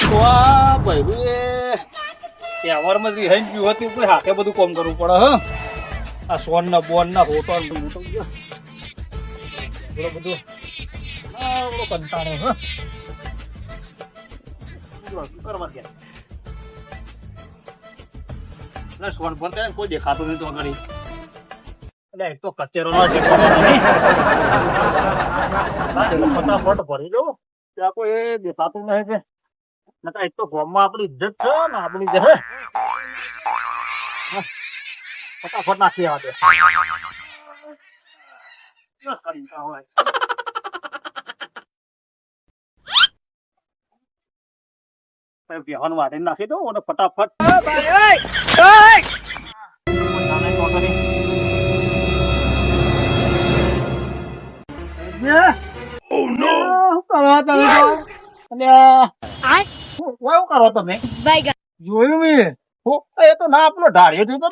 તો આ બૈરું એ તહેવારમાં રિહાઈને પીવું હતું કોઈ હાથે બધું કામ કરવું પડે હ આ સોન ના બોન ના હોટો બધું કંટાળે હ કરવા ગયા એટલે સોન પણ ત્યાં કોઈ દેખાતું નહીં તો આગળ એટલે એક તો કચેરો નો ફટાફટ ભરી દો ત્યાં કોઈ દેખાતું નહીં છે નકા એક તો ગામમાં આપણી ઇજ્જત છે ને આપણી જે ફટાફટ નાખી આવવા દે બેહન વાટીને નાખી દો અને ફટાફટ કરો તમે જોયું મેં એ તો ના આપણો ઢાળ્યો જોતો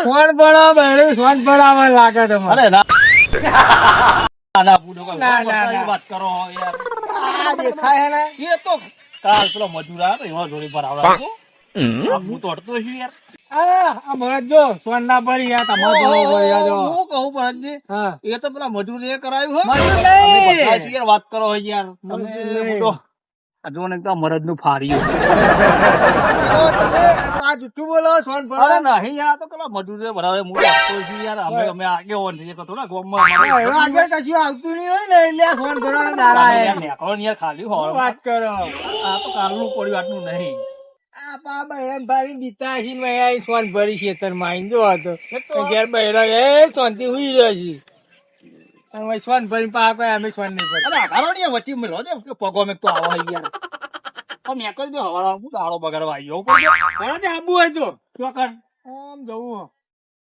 કોણ ભણાવે કોણ ભણાવે લાગે તમારે વાત કરો યાર દેખાય ને એ તો કાલ પેલો મજૂર આવ્યો તો એમાં જોડી પર આવડા હું તો અડતો છું યાર આ ભરત જો સોન ના ભરી યાર તમારો હું કહું ભરતજી એ તો પેલા મજૂર એ કરાયું હો મજૂર નહીં. યાર વાત કરો યાર તમે તો જો ને એકદમ મરદ નું ફાર્યું આ જુઠ્ઠું બોલો સોન અરે ભરા નહીં યાર તો પેલા મજૂર ભરાવે હું અડતો છું યાર અમે આગેવાન છીએ તો થોડા ગામમાં આગળ કશું આવતું નહીં હોય ને એટલે આ સોન ભરવાના દાડા હે. યાર ખાલી હોય વાત કરો આ તો કાલનું પડ્યું આટલું નહીં આ બાબા એમ ભાઈ દીતા છે ને આ સોન ભરી છે તર માઈન જો હતો ઘેર બહેરા એ શાંતિ હુઈ રહ્યો છે અને ભાઈ સોન ભરી પા કોઈ અમે સોન નહીં ભરી અરે આધારો ને વચ્ચે મેળવો દે કે પગો મેં તો આવો યાર મેં કરી દો હવાળા હું દાડો બગાડવા આવ્યો ઘણા તે આબુ હોય તો શું કર આમ જવું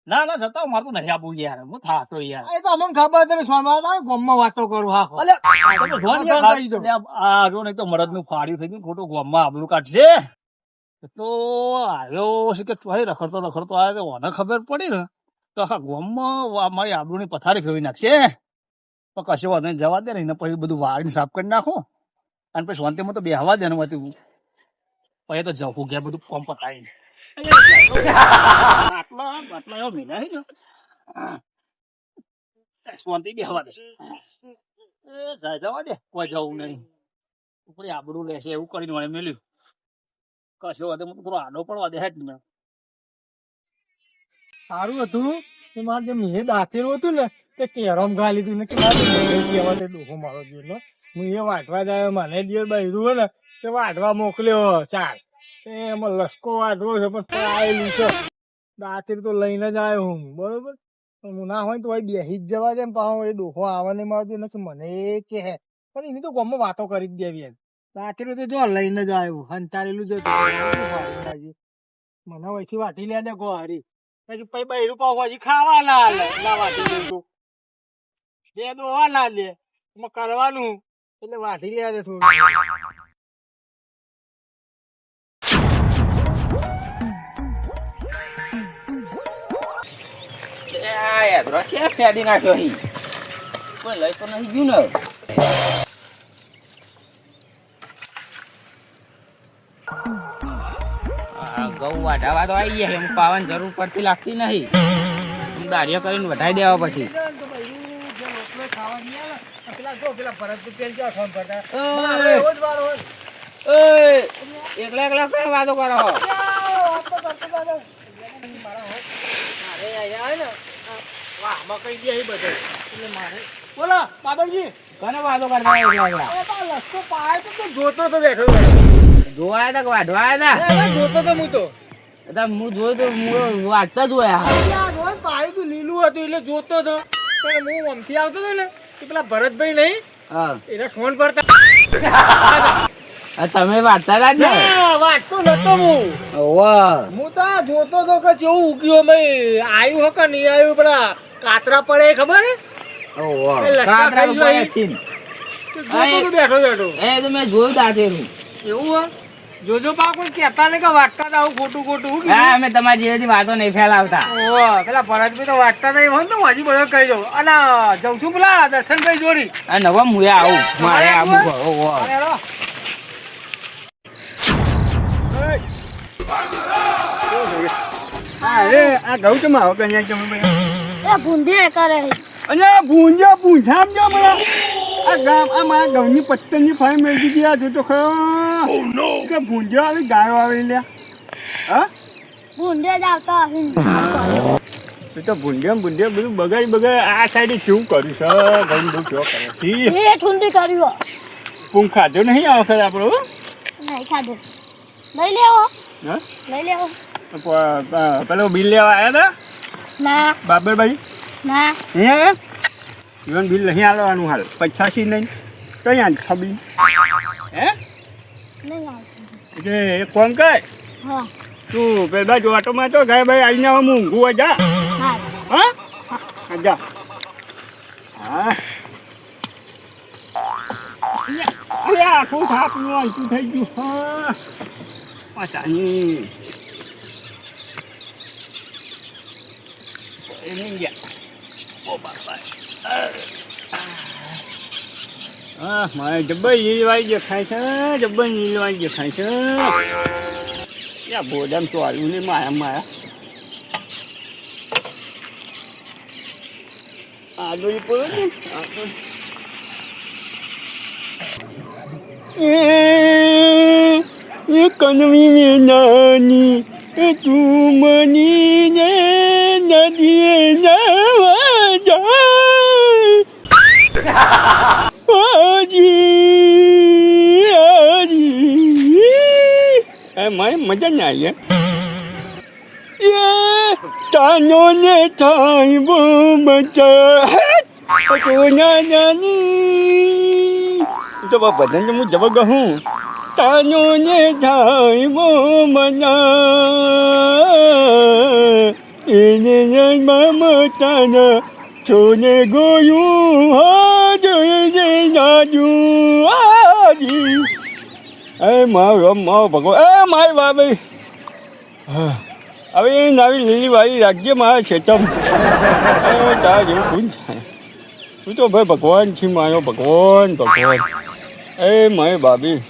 ના ના જતા મારે તો નહીં આપવું યાર હું થાતો યાર એ તો અમને ખબર છે સોન માં ગોમમાં વાતો કરું હા અલે આ જો ને તો મરદ નું ફાડ્યું થઈ ગયું ખોટું ગામમાં આબલું કાઢશે તો આવ્યો છે કે રખડતો રખડતો આવે તો મને ખબર પડી ને તો આખા ગામમાં મારી આબરૂ ની પથારી ફેરવી નાખશે તો કશો વાંધો નહીં જવા દે ને પછી બધું વાળીને સાફ કરી નાખો અને પછી શાંતિમાં તો બેહવા દે ને પછી તો જવું ગયા બધું કોમ પતાવીને આટલા એવા મહિના છે ને શાંતિ બેહવા દે જાય જવા દે કોઈ જવું નહીં ઉપરી આબરૂ લેશે એવું કરીને મને મેલ્યું કશો વાંધો થોડો આડો પડવા દે હેડ ને સારું હતું કે મારે જે મેં દાંતેલું હતું ને તે કેરમ ઘા લીધું ને કે મારે કહેવા તે ડોહો મારો ગયો હું એ વાટવા જાય મને દિવસ બહેરું હોય ને તે વાટવા મોકલ્યો ચાલ એમાં લસકો વાટવો છે પણ આવેલું છે દાંતેર તો લઈને જ આવ્યો હું બરોબર હું ના હોય તો બેસી જ જવા દે પાછો એ ડોહો આવવા નહીં આવતી નથી મને કે હે પણ એની તો ગામમાં વાતો કરી જ દેવી દાંતેર તો જો લઈને જ આવ્યો હંતારેલું જ મને વહીથી વાટી લે દે ગો હારી પછી બૈરું પાવ હજી ખાવા ના વાટી દઉં બે દોવા ના લે એમાં કરવાનું એટલે વાટી લે દે થોડું ફેદી નાખ્યો અહીં કોઈ લઈ તો નહીં ગયું ને ઘઉં વાઢાવા તો આવી ગયા એમ પાવાની જરૂર પડતી લાગતી નહીં દારિયો કરીને વધાઈ દેવા પછી એકલા એકલા કઈ વાતો કરો બોલો બાબરજી કોને વાતો કરતા લસકો પાય તો જોતો તો બેઠો જોવાયા હતા કે વાઢવાયા હતા જોતો તો હું તો હું જોયું તો હું વાટતા જોયા પાયું તું લીલું હતું એટલે જોતો હતો પણ હું આમથી આવતો હતો ને પેલા ભરતભાઈ નહીં એના ફોન કરતા તમે વાટતા હતા ને વાટતો નતો હું તો જોતો હતો કે જેવું ઉગ્યો મેં આવ્યું હો કે નહીં આવ્યું પેલા કાતરા પડે ખબર હે મેં જોયું દાંતેરું એવું જોજો પા કોઈ કેતા ને કે વાટતા હતા ખોટું ખોટું હા અમે તમારી જેવી વાતો નહીં ફેલાવતા પેલા ભરતભાઈ તો વાટતા નહીં હોય ને તો હજી બધો કહી દઉં અને જઉં છું પેલા દર્શનભાઈ જોડી નવા મુયા આવું મારે આવું આ ઘઉં તો મારો કન્યા તમે બધા એ ભૂંડી કરે અને પૂંછામ જો મને આ ગામ આ મારા ઘઉંની પત્તનની ફાઈ મેળવી દીધી આ જો તો ખરો કે ભૂંજો આવી ગાયો આવી લ્યા હા ભૂંડે જ આવતા હશે એ તો ભૂંડે બધું બગાડી આ સાઈડે કેવું કર્યું છે ઘઉં બહુ કેવો કરે એ ઠુંડી કર્યું પૂંખ ખાધો નહીં આ વખત આપણો નહીં ખાધું લઈ લેવો હા લઈ લેવો પેલો બિલ લેવા આવ્યા હતા ના બાબરભાઈ ના અહીંયા જીવન બિલ નહીં આલવાનું હાલ 85 નહીં કઈ આજ છબી હે નહીં આવતું એટલે એક કોમ કર હા તું પેલા જો ઓટોમાં તો ગાય ભાઈ આવીને હું ઊંઘું જા હા હા જા હા અરે આખું થાપનું આંચું થઈ ગયું હા પાછાની એની ગયા ઓ બાપા હા મારે જબ્બર નીલવાઈ દેખાય છે જબ્બર નીલવાઈ દેખાય છે યા બોડામ તો આવ્યું ને માયા આદોઈ પડે ને એ કનવી ને નાની એ તું મની ને નદીએ જવા જાય મારી મજા ના આવી એ તાનો ને થાય બો મજા સોના નાની તો ભજન તો હું જવા ગહું તાનો ને થાય બો મજા એને મમતાના છોને ગોયું હાજે નાજુ આજી એ મારો ભગવાન એ મારી બાબી હવે નવી લીલી વાળી રાખજે મારા ખેતમ એ તારા જેવું કોણ થાય તું તો ભાઈ ભગવાન છે મારો ભગવાન એ મારી બાબી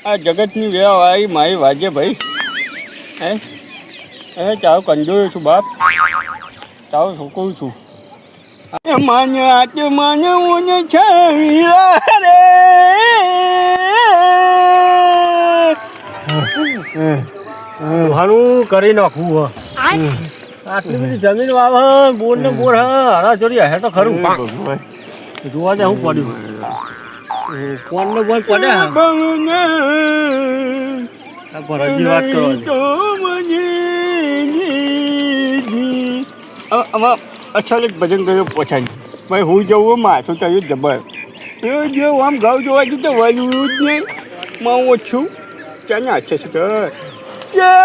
આ જગતની વેવાળી મારી વાજે ભાઈ એ તારું કંજોયો છું બાપ તારું છોકરું છું માને આતે માને ઓને છાવીરા રે હારું કરી નાખવું આટલી બધી જમીન વાવ બોર ને બોર હરા ચોરી હે તો ખરું જોવા જાય હું પડ્યું કોણ ને બોલ પડે પણ હજી વાત કરવા અચાનક ભજન કર્યો પછાડી ભાઈ હું જવું માથું કર્યું જબર એ જો આમ ગાવ જોવા જતો વાયું જ નહીં માં ઓછું ચાને છે કર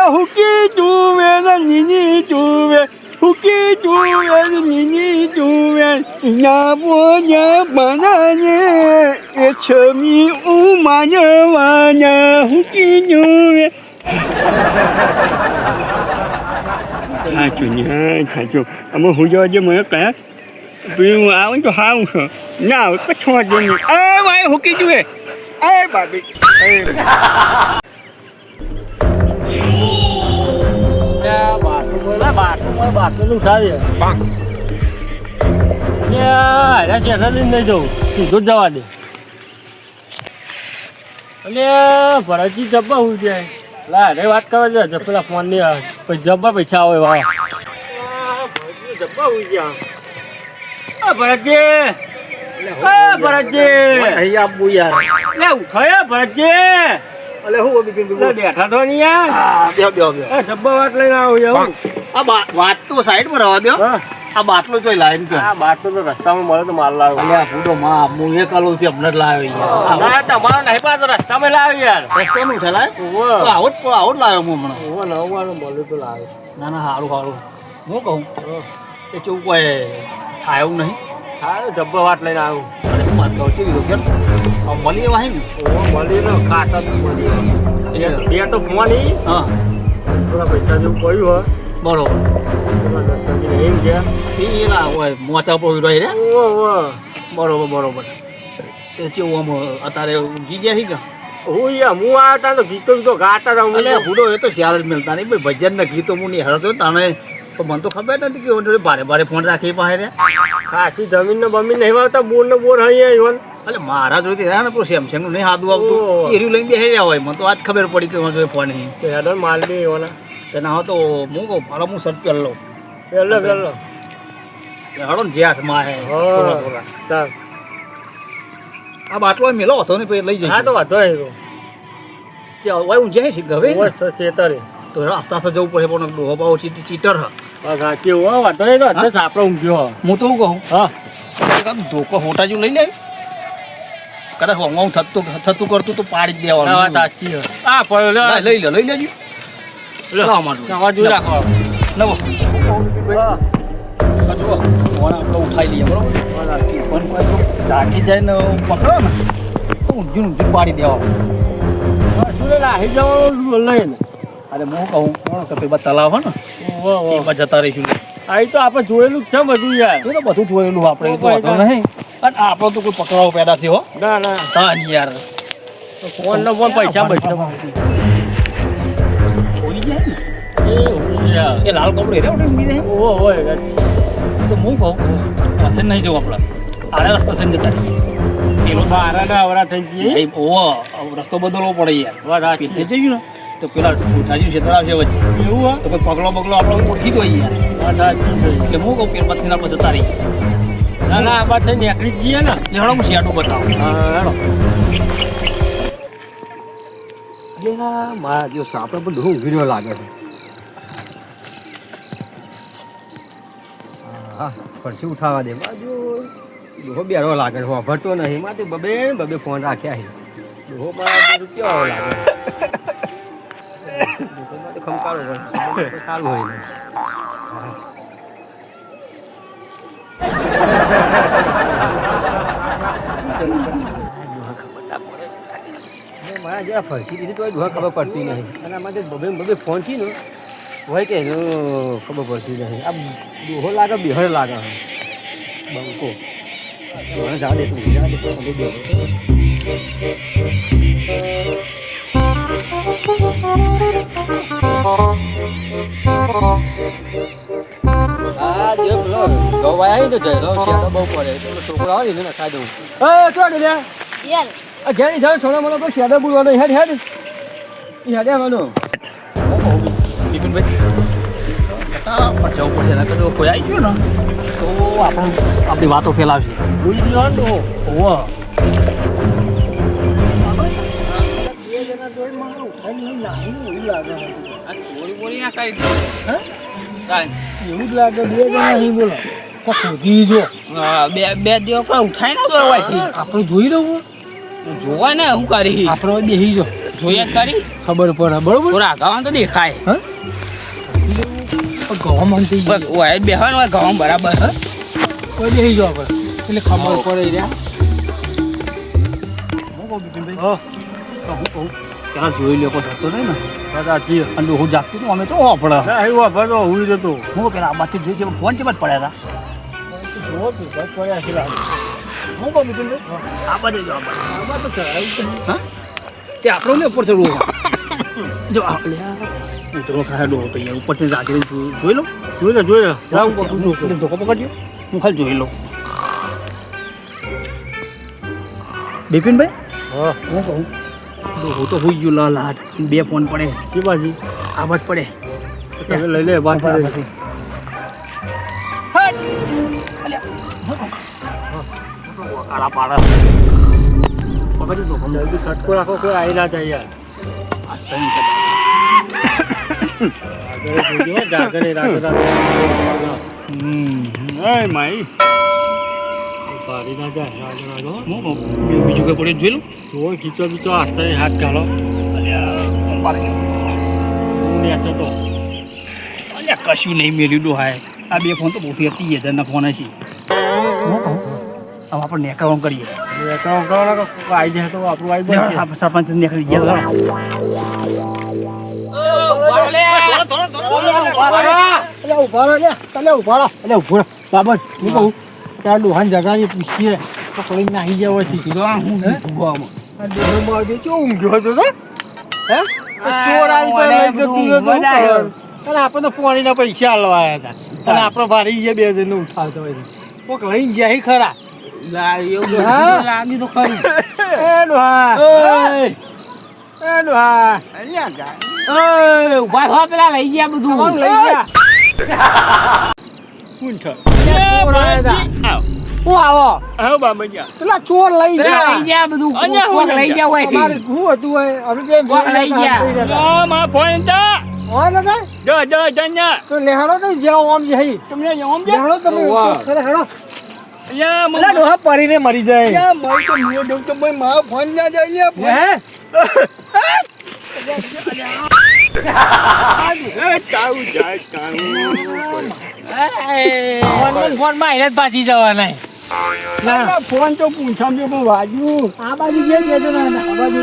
હુકી તુવે નીની તુવે હુકી તુવે નીની તુવે ના બો냐 બનાને એ છમી ઉમાનવાના હુકી તુવે સાચું અમે હું જવા જે મને કયા હું આવે તો હારું છે ના આવે કચ્છો જ નહીં એ ભાઈ હુકી જુએ એ બાબી બાટલું ઉઠાવીએ નહીં જવું સીધું જ જવા દે અને ભરતજી જબ્બા હું જાય લા અરે વાત કરવા છે પેલા ફોન ની પછી જબ્બા પૈસા આવે વાહ જબ્બા હું ગયા ભરતજી આપવું યાર લે ઉઠાય ભરતજી એટલે હું બેઠા તો નહીં યાર જબ્બા વાત લઈને આવું એવું આ વાત તો સાઈડ પર રહેવા દો આ બાટલો જોઈ લાઈન કે આ બાટલો તો રસ્તામાં મળે તો માલ લાવ્યો અલ્યા ફૂટો માં હું એ કાલો થી હમણાં જ લાવ્યો યાર તમારો નહીં પાછો રસ્તામાં લાવ્યો યાર રસ્તામાં ઉઠા લાવ્યો આવો જ લાવ્યો હું હમણાં નવવાનું મળ્યું તો લાવ્યો ના ના સારું હું કહું એ ચેવું કોઈ થાય એવું નહીં હા જબ્બા વાત લઈને આવ્યું અને હું વાત કહું છું કેમ મળી એવા હે ને મળી ને ખાસા મળી બે તો ફોન હા થોડા પૈસા જેવું પડ્યું હોય બરોબર એમ ગયા એ ના હોય મોચા પર રહી રે બરોબર તે ચેવું આમ અત્યારે ઊંઘી ગયા છે કે હું આ તા તો ગીતો ગીતો ગાતા રહું અલે હુડો એ તો શિયાળ જ મિલતા નહીં ભાઈ ભજન ના ગીતો હું નહીં હરતો તને તો મને તો ખબર નથી કે ઓનરે ભારે ભારે ફોન રાખી પાસે રે ખાસી જમીન ને બમીન નહીં વાવતા બોર ને બોર અહીંયા ઈવન એટલે મારા જોઈતી રહ્યા ને પેલું સેમસંગ નું નહીં હાથું આવતું ઓહો. એર્યું લઈને બેસી રહ્યા હોય મને તો આજ ખબર પડી કે મને ફોન નહીં હેડર માલ દે ઈવન તેના હા તો હું કહું મારો હું સટ પહેલો પેલો હડો ને જે હાથમાં હે થોડા થોડા. ચાલ આ બાટલો મેલો હતો ને પછી લઈ હા જઈશ તો વાંધો નહીં ત્યાં હોય ઊંઝાય છે ગવે ને. તો શેતરે તો આસ્તે આસ્તે જવું પડે પણ ડોહો બાવો ચીટર હ સાચી હોય વાંધો નહીં તો અત્યારે સાપડો ઊંઘ્યો હું તો શું કહું હા ધોકો હોટા જેવું લઈ લે કદાચ હોંગ થતું કરતું તો પાડી જ વાત દેવાનું સાચી હોય હા પડ્યો ના, લઈ લેજો લાવો મારું. આવા જોઈ રાખો નવો આ જુઓ, ફોન આપણે ઉઠાઈ લઈએ બરોબર પણ કોઈ જાગી જાય ને પકડો ને તો ઊંધું પાડી દેવાનું. શું લાહી જવાનું લઈને અરે હું કહું કે પેલા તલાવ હે ને એમાં જતા રહીશું આ તો આપણે જોયેલું જ છે બધું યાર એ તો બધું જોયેલું આપણે એ તો વાંધો નહીં અને આપણો તો કોઈ પકડાવો પેદા થયો ના ના હા ને યાર ફોન નો ફોન પૈસા બચશે હોઈ જાય ને એ લાલ કપડે રે ઓટે મીને ઓહો હોય તો હું કહું પાછળ નહીં જવું આપણે આડે રસ્તો થઈને જતા રહીએ પેલો તો બારા ના અવરા થઈ જઈએ એ ઓવો રસ્તો બદલવો પડે યાર વાત સાચી થઈ જઈએ ને તો પેલા ઉઠાજી ક્ષેત્ર આવશે વચ્ચે એવું હોય તો કોઈ પગલો બગલો આપણે ઓળખી દો યાર વાત સાચી એટલે હું કહું પેલા પછી આપણે જતા રહીએ ના ના આ બાદ નીકળી જઈએ ને એ હળો હું શિયાળું બતાવું હા મારા જો સાપડે પણ ધૂમ વીડિયો લાગે છે હા પરથી ઉઠાવા દે બાજુ ડોહો બેરો લાગે છે વાપરતો નહીં માટે બબે ફોન રાખ્યા છે ડોહો મારા કેવો લાગે ડોહો માટે ખમકારો હોય સારું હોય ને મારા જરા ફરસી દીધી તો ડોહા ખબર પડતી નહીં અને આમાં બબે ફોન થી ને હોય કે એનું ખબર પડતી નહીં આ ડોહો લાગે બિહર લાગે બંકો જા દે તું જા દે હા જે પેલો ગવાય આવી તો જઈ લો શેડો બહુ પડે એટલે પેલો છોકરો આવે ને ખાઈ દઉં ચો ને યાર આ ઘેરી જાવ સોના મને તો શેડો બોલવાનો હેડ હેડ હેડ આવવાનો બિપિનભાઈ ફટાફટ જવું પડશે એના કરતાં કોઈ આવી ગયું ને તો આપણી વાતો ફેલાવશે ભૂલી ગયો ને ઓવો બોલી ના કરી એવું જ લાગે બે જણા અહીં બોલો તો શોધી જો બે દિવસ કોઈ ઉઠાઈ ન દો આપણે જોઈ રહ્યું જોવા ને હું કરી આપણે બેસી જો જોઈએ જ કરી ખબર પડે બરોબર થોડા ગાવાનું તો દેખાય ગવામાં થઈ ગયું ઓય બેહવાનું હોય ગામ બરાબર હ કોઈ બેસી જો આપણે એટલે ખબર પડે રહ્યા હું કહું બિપિનભાઈ હું કહું ત્યાં જોઈ લ્યો કોઈ જતો નહીં ને સાચી અને હું જાગતું હતું અમે તો આપણે ના એવું વાપર તો હું જતો હું પેલા આ બાજુ જોઈ છે ફોન ચેમ જ પડ્યા હતા હું કહું બિપિનભાઈ આ બાજુ જો આમાં તો હા તે આપણો ને ઉપર ચડવું જો આપણે ઉતરો ખાય ડો તો અહીંયા ઉપરથી જાગીને જોઈ લો જોઈ લે ધોકો પકડજો હું ખાલી જોઈ લઉં બિપિનભાઈ હા હું કહું હું તો હોઈ ગયો લાટ બે ફોન પડે કે બાજી આવાજ પડે તમે લઈ લે વાત કરી આલા પાડા પકડી દો જલ્દી સટકો રાખો કોઈ આવી ના જાય યાર જાગરે રાખો માઈ પાડી ના જાય રાખો બીજું કઈ પડે જોઈ લો જોઈ ખીચો બીચો હાથ હાથ કાઢો નેચો તો અલ્યા કશું નહીં મેળ્યું ડોહાય આ બે ફોન તો બહુ 30,000 ફોન હશે હું કહું હવે આપણે નેકાવણ કરીએ આવી જાય તો આપણું આવી જાય સરપંચ નીકળી ગયા બાબત હું કહું ત્યાં ડોહાન જગાની પૂછીએ તો કોઈ નાહી જવો છે આ ડોહો માગે ચો ઊંઘ્યો હતો ને હે ચોર આવી તો લઈ જતું હતું અને આપણે તો પાણીના પૈસા આલવા આવ્યા હતા અને આપણો ભારી જે 2 જણને ઉઠાવતો હોય કોક લઈને જાય ખરા લાગ્યું તો ખરું એ ડોહા એ ડોહા ઓય ઉભા થા પેલા લઈ ગયા બધું લઈ ગયા કોણ છે ચોર આવ્યા હતા હું આવો પેલા ચોર લઈ ગયા લઈ ગયા બધું કોક લઈ ગયા હોય અમારે શું હતું હોય અમે બેન કોક લઈ ગયા. હોય ને તો લેહાડો તો જાઓ આમ જઈ લેહાડો તમે ખરે હેડો પેલા ડોહા પરીને મરી જાય હે ફોન માં હેરાન પાછી જવાના ફોન તો પૂછામ વાજ્યું આ બાજુ જે કેજો ને આ બાજુ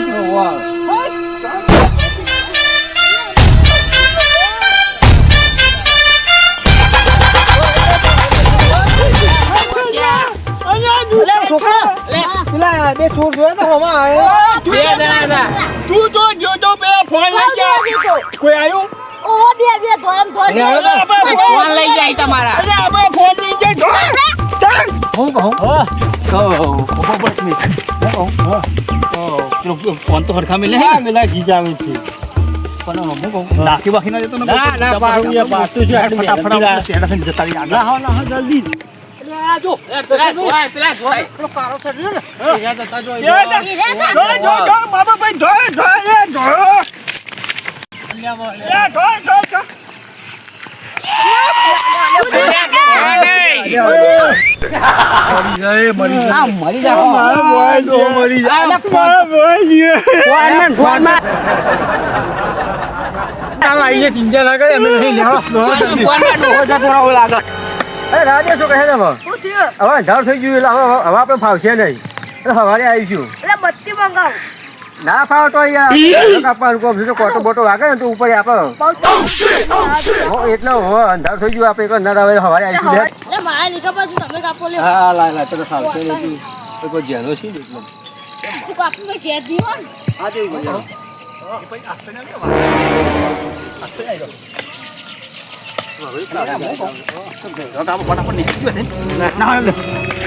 પેલા 2 ચોર જોયા તો હમણાં આવ્યા 2 જણા હતા તું તો જોતો પેલા ફોન લઈ ગયા કોઈ આવ્યું ઓહો બે ધોરમ ધોર ફોન લઈ જાય તમારા અરે આપણે ફોન લઈ જાય હું કહું ફોન તો હરખા મિલે પેલા ખીચાવે છે પણ હું કહું નાખી બાકી ના જતો ના પાછું છે ફટાફટ શેડા થઈને જતા રહી આગળ જલ્દી પેલા જોય પેલો કારો ચડ્યો ને જતા જો બાબા ભાઈ ધોય આ મરી જાઓ ચિંતા ના કરે અમે નહીં લેવા રાજે શું કહે છે હવે ઝાડ થઈ ગયું એટલે હવે આપણે ફાવશે નહીં એટલે સવારે આવીશું એટલે બત્તી મંગાવ ના ફાવ તો કાપવાનું કહું છું કોટો બોટો વાગે ને તો ઉપર આપણે એટલે અંધાર થઈ ગયું આપણે એક ના આવે સવારે આવીશું એટલે મારા લીધા પછી તમે કાપો લ્યો હા લાય તો ફાવશે નહીં તો કોઈ જેનો છે ને એટલે તું કાપી મેં ઘેર જીવન હા તે ગયો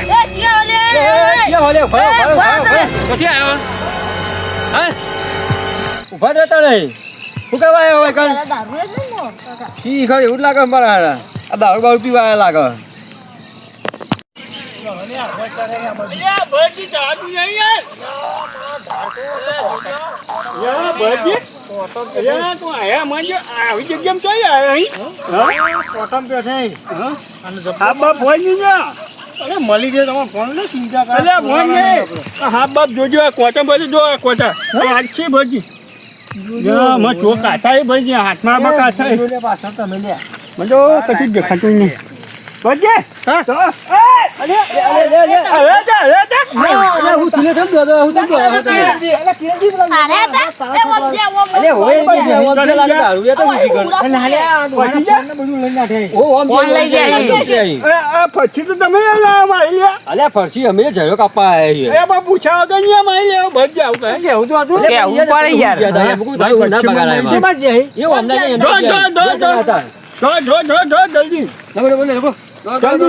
એ જીયા ઓલે ઉભા રહેતા નહીં શું કરવા આવ્યો હોય કાલ દારૂ જ નહીં નો કાકા શી ખરી એવું જ લાગે મારા હારા આ દારૂ બારૂ પીવા લાગે મળી જાય તમારે ફોન ને ચિંતા કરે હા બાપ જોજો આ કોટા બધું જો આ કોટા આછી ભજી ચોક કાચા એ ભજી હાથમાં કાચા પાછળ તમે લે મને કશું દેખાતું નહીં ભજે પછી તો તમે ફરસી અમે ઝરો કાપવા આવ્યા પૂછા વગર નહીં મારી લેવો ભજ આવું કેવું તો હતું જલ્દી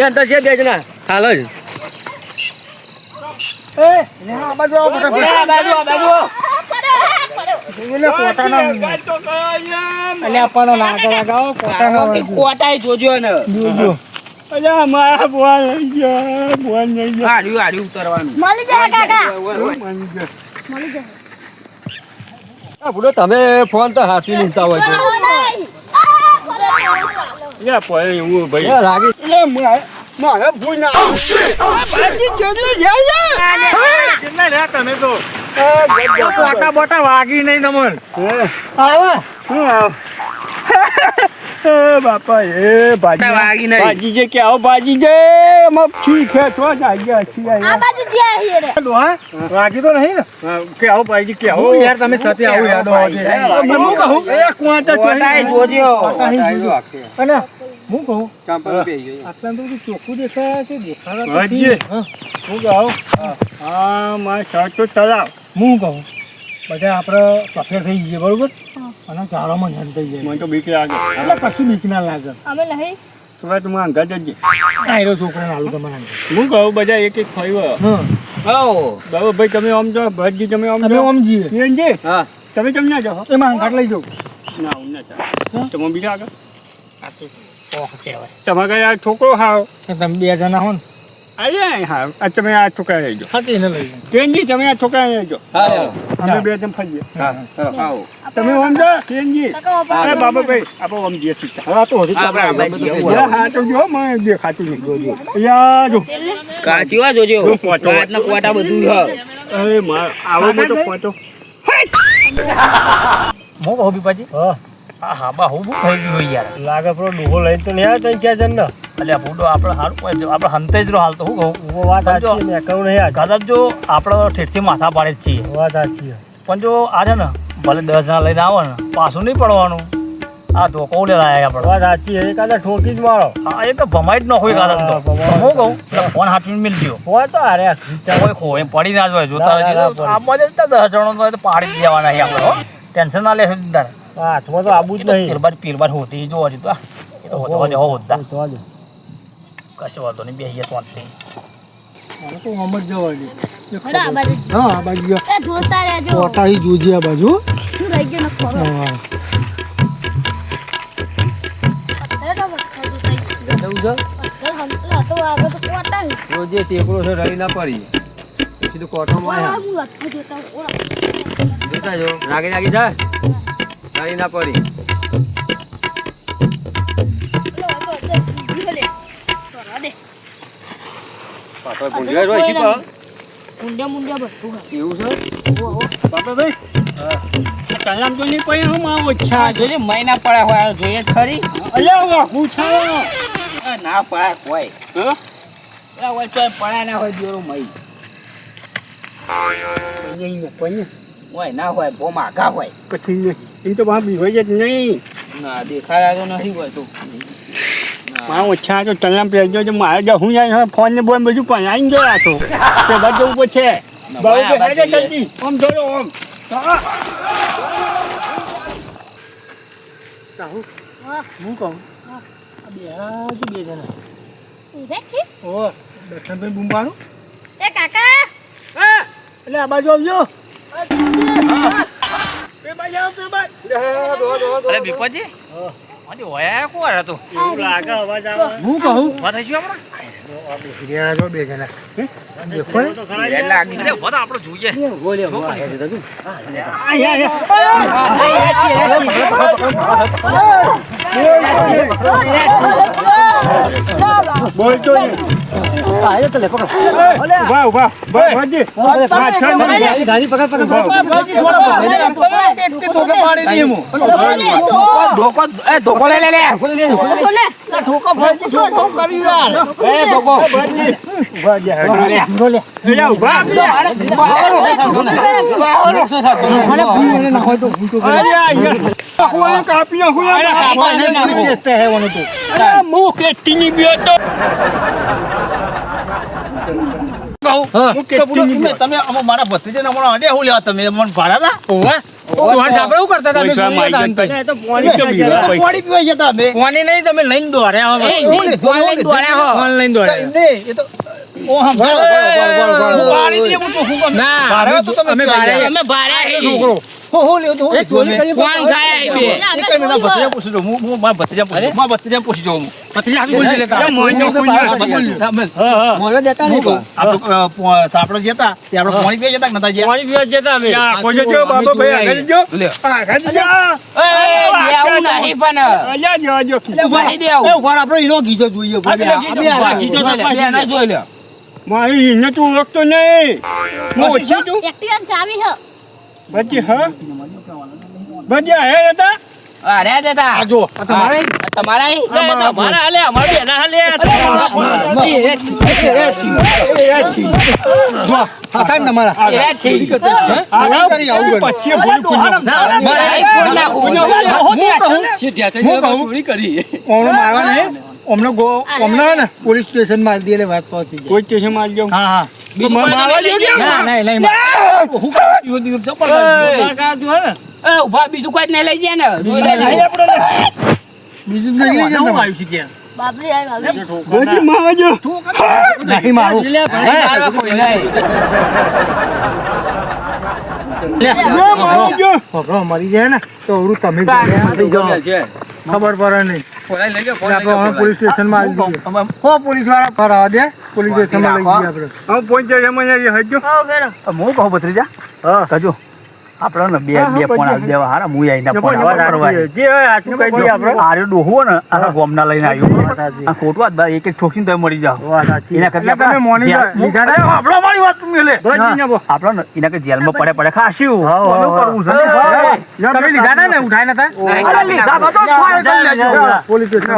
જલ્દી બે જણા હાલ જ કોટા જોજો ને મારા બોલ નહીં હાડ્યું ઉતરવાનું મળી જાય કાકા મળી જાય ભૂલો તમે ફોન તો હાથી મૂકતા હોય છે એવું ભાઈ રાગી મારે ભૂલ ના તમે તો બોટા બોટા વાગી નહીં તમન બાપા એ વાગી નહીં ભાજી જે કે આવો ભાજી જે ઠીક હે તો આ બાજુ જ્યાં હે રે ડોહા વાગી તો નહીં ને કે આવો ભાજી કે આવો યાર તમે સાથે આવું યાર હું કહું એ કોટા જોજો અને હું કહું ચાંપા બેસી ગયો. આટલા તો બધું ચોખ્ખું દેખાય છે દેખાડા તો હાજી. ઠીક. હા. હું કહું હા મારે શર્ટ તો ચલાવ. હું કહું બધા આપણે સફેદ થઈ જઈએ બરોબર અને ચારોમાં ધન થઈ જાય મને તો બીક લાગે. એટલે કશું બીક ના લાગે અમે નહીં તો ભાઈ તું અંગત જજે. આયરો છોકરાને આલુ તમારા હું કહું બધા એક એક ફર્યો. હા બાબુભાઈ તમે આમ જાઓ, ભરતજી તમે આમ અમે જાઓ. ઓમ જઈએ હિરેનજી, હા તમે કેમ ના જાઓ? એમાં અંગાટ લઈ જાઉં ના હું ના ચાલે. તમે બીજા આગળ આ તો ઓહ કહેવાય તમારે કઈ આ છોકરો હાવ કે તમે બે જણા હો ને આજે હાવ આ તમે આ છોકરા રહેજો. હા તેને લઈ જાઉં હિરેનજી તમે આ છોકરા રહેજો. હા અમે બે જણ ફરીએ. આવો તમે આમ જાઓ હિરેનજી. કાકા બાપા અરે બાબાભાઈ આપણે આમ જઈએ સીધા. હા તો હજી આપણે આ બાજુ જવું. હા તો જો મને દેખાતું નહીં. અહીંયા જો કાચીવા જોજો જો પોચો. કાચના પોટા બધું હ અરે માર આવો મોટો પોચો. હું કહું બીપાજી હા આ હાબા હું બહુ થઈ ગયું હોય યાર. લાગે પેલો ડોહો લઈને તો નહીં આવ્યો ત્રણ ચાર જણ ને એટલે આ ફૂટો આપણે સારું કોઈ આપણે હંતે જ રહો હાલ તો હું કહું હું વાત સાચી ને કહું નહીં આ કદાચ જો આપણે ઠેઠથી માથા પાડે જ છીએ વાત સાચી પણ જો આ છે ને ભલે 10 જણા લઈને આવો ને પાછું નહીં પડવાનું. આ ધોકો લેવા આવ્યા આપણે. વાત સાચી એકાદા ઠોકી જ મારો હા એ તો ભમાઈ જ ન હોય કાદા તો. હા, ભમાઈ. હું કહું ફોન હાથમાં મિલજો હોય તો અરે કોઈ ખોય પડી ના જોઈએ જોતા ના, ના, રહેજો. પડી. આ બધે તો 10 જણો તો પાડી જ દેવાના છે આપણે હો. ટેન્શન ના લેશો તારે. હાથમાં તો આબુ જ નહીં પીરબાદ હોતી જો હજી તો એ તો હોતો જ હોતા તો જ. કશો વાંધો નહીં બેહીએ શાંતિ. મારે તો આમ જ જવા દે. હેડો આ બાજુ જ. હા આ બાજુ એ જોતા રહેજો કોટાઈ જોજે આ બાજુ શું રહી ગયું ને ખરો હા પથ્થર તો પથ્થર જોતા જવું છે પથ્થર હંતલા તો આગળ તો કોટા છે. રોજે ટેકરો છે રડી ના પડી પછી તો કોઠોમાં ઓલા આવ્યા હું પથ્થર જોતા ઓલા જોતા જો લાગી લાગી જાય રડી ના પડી પાછળ ભૂંડ્યા જ હોય છે પણ. મુંડ્યા બધું એવું છે બાબાભાઈ કલામ તો નહીં કોઈ હું આવો ઈચ્છા જોજે મહિના પડ્યા હોય જોઈએ ખરી અલ્યા વાહુ છે. ના પડ્યા કોઈ હા પેલા હોય ચોય પડ્યા ના હોય દિયોરો મહી હોય ના હોય બહુ માઘા હોય પછી નહીં. એમ તો બહાર બીવાઈ જ નહીં. ના દેખાતા તો નથી હોય તો મારા ઓછા તો તલામ પહેરજો જો મારે જો હું જાય ફોન ને બોન બધું પણ આવીને જોયા છો તે બાજુ ઉપર છે બાબુ કે હેડે જલ્દી આમ જોડો આમ સાહુ વાહ હું કહું હા. આ બે જણા ઉધે છે ઓ દર્શનભાઈ બુંબાનું એ કાકા એટલે આ બાજુ આવજો અરે બીપાજી આજે ઓયા કોણ હતો એવું લાગે અવાજ આવે હું કહું વાત થઈ ગયું આપણે રહ્યા જો બે જણા દેખો ને લાગી અરે વાત આપણે જોઈએ બોલે બોલતો નહીં ઉભા ઉભા ભાજી ગાડી પકડ ધોકો લે લે ધોકો તમે મારા ભત્રીજાને હમણાં અડે હું લેવા તમે મને ભાડા પાણી પીવા જતા અમે પાણી નહીં તમે લઈને દોડ્યા અમે ભાડે સાપડો જતા આપણે પાણી પીવા જતા નતા ગયા પાણી પીવા જતા અમે બાબા ભાઈ આગળ જો નહીં પણ આપડે હીરો ગીજો જોઈએ મારી એને તું ઓળખતો નહીં હું ઓછી તું એક્ટિવા ચાવી હે બચી હા બચી હે હતા અરે દેતા આ જો આ તમારે તમારા અહીં? તમારા હાલે અમારે એના હાલે જો હતા ને તમારા એ છે. આવું કરી આવું કરી. પચ્ચીએ ભૂલી ફૂલ્યો. મારે ચોરી કરી ઓમનો મારવા નહીં ઓમનો ઓમનો હે ને પોલીસ સ્ટેશન માં દે વાત પહોંચી જાય. કોઈ સ્ટેશન માં આવજો હા હા મારવા લઈ ગયા? ના નહીં નહીં એ ઉભા બીજું કોઈ જ નહીં લઈ ગયા ને બીજું નહીં લઈ જતા. આવ્યું છે ત્યાં બાપરી આવી ગોજી માં આવજો નહીં મારું હે? ખબર મરી જાય ને તો અવરું તમે ખબર પડે નહીં આપણે હવે પોલીસ સ્ટેશન માં આવી જઈએ. હો પોલીસ વાળા ફરાવા દે પોલીસ સ્ટેશન માં લઈ જઈએ આપણે. હું પહોંચ્યો એમાં હજો હું કહું ભત્રીજા કજો આપડે ને બે ફોન આવી દેવા હારા હું આઈને ફોન કરવા જે હોય આછું કહી દઈએ આપણે આર્યો ડોહો ને આખા ગોમના લઈને આવ્યો આ ખોટું વાત ભાઈ એક એક ઠોકીને તમે મરી જાઓ એના કરતા તમે મોર્નિંગ લીધા ને આપણો મારી વાત તમે લે ગોજીને બો આપણો ને એના કે જેલમાં પડે પડે ખાસ્યું કરવું છે તમે લીધા હતા ને ઉઠાય નતા લીધા તો પોલીસ સ્ટેશન